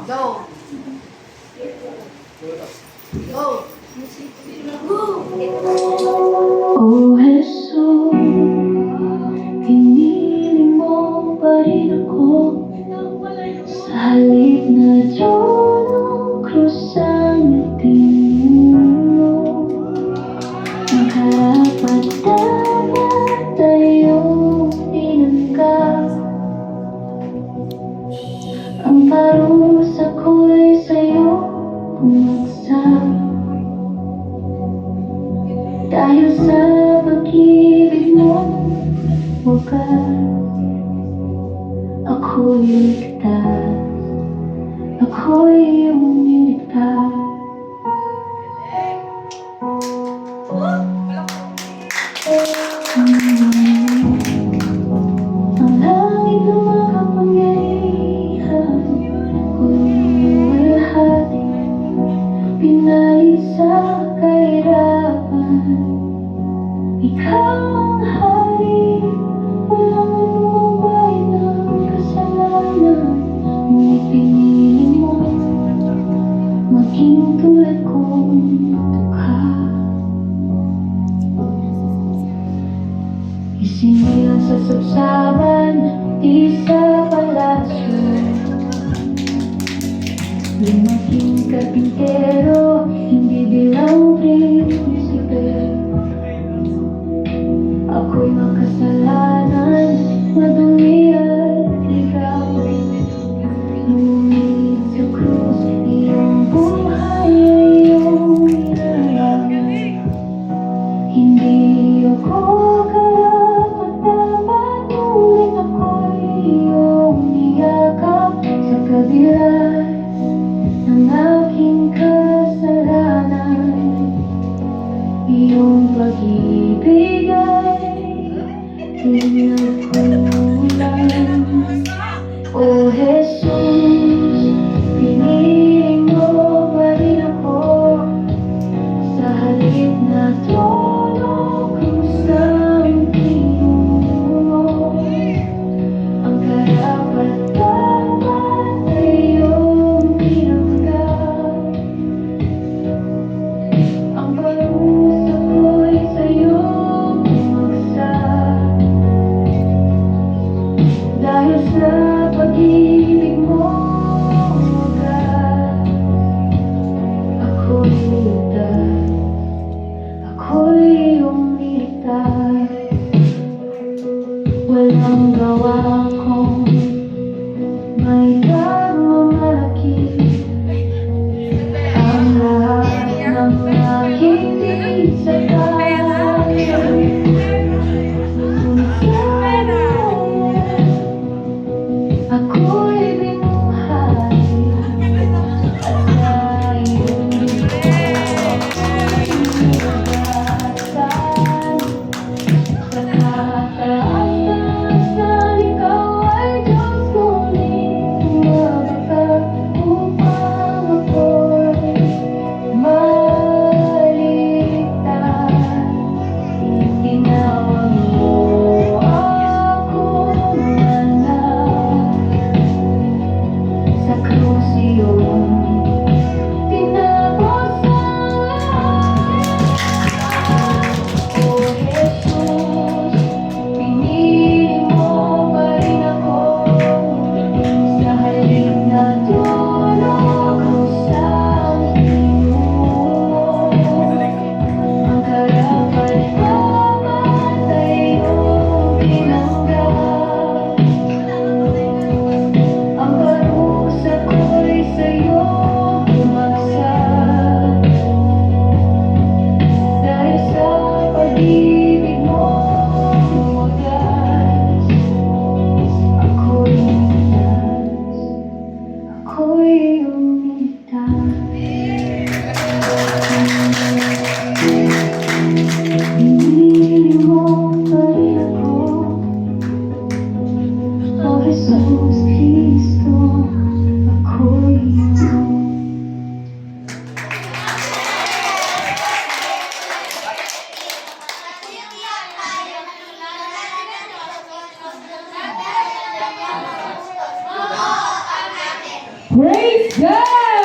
Go. Go. Oh Jesus, pinili mo pa rin ako sa halip na Diyon krus ang tinuro. Nakarapat-dapat tayong tinanggap. Ang parusa ko'y sa'yo bumagsak. Dahil sa pag-ibig mo, wakas ako'y ligtas, ako'y iyong niligtas. Ang langit na makapangyarihan, luwalhati, pinalit sa kahirapan. Ikaw ang hari, walang anumang bahay ng kasalanan. Ngunit pinili mo maging tulad kong dukha. Isinilang sa sabsaban, di sa palasyo. Lumaging karpintero, hindi bilang prinsipe. Ako'y makasalanan, madumi at ligaw. Ngunit sa krus, iyong buhay ay iyong inalay. Hindi ako karapat-dapat, ngunit ako'y iyong niyakap. Sa kabila ng aking kasalanan, iyong pag-ibig ay di nagkulang. O Jesus, pinili mo pa rin ako sa halip na trono kusang tinuro. Ang karapat-dapat ay iyong tinanggap. Ang parusa ko'y sa'yo bumagsak. Dahil sa pag-ibig mo, wagas ako'y ligtas, ako'y iyong niligtas. Walang gawa kong may pagmamalaki. Ang lahat ng aking pinsala, ngunit sa'yo ako'y binuhay. At sa iyong nilagasan, sa kataas-taasan, ikaw ay Diyos, ngunit bumabagsak upang ako'y maligtas. Tinawag mo akong anak, sa krus iyong tinapos ang lahat. O Jesus, pinili mo pa rin ako sa halip na trono kusang tinuro. Ang karapat-dapat ay iyong tinanggap. Ang parusa ko'y sa'yo bumagsak. Dahil sa pag-ibig mo, wagas ako'y ligtas, ako'y iyong niligtas. Pinili mo pa rin ako, O Jesus Cristo, ako'y iyong. Praise God!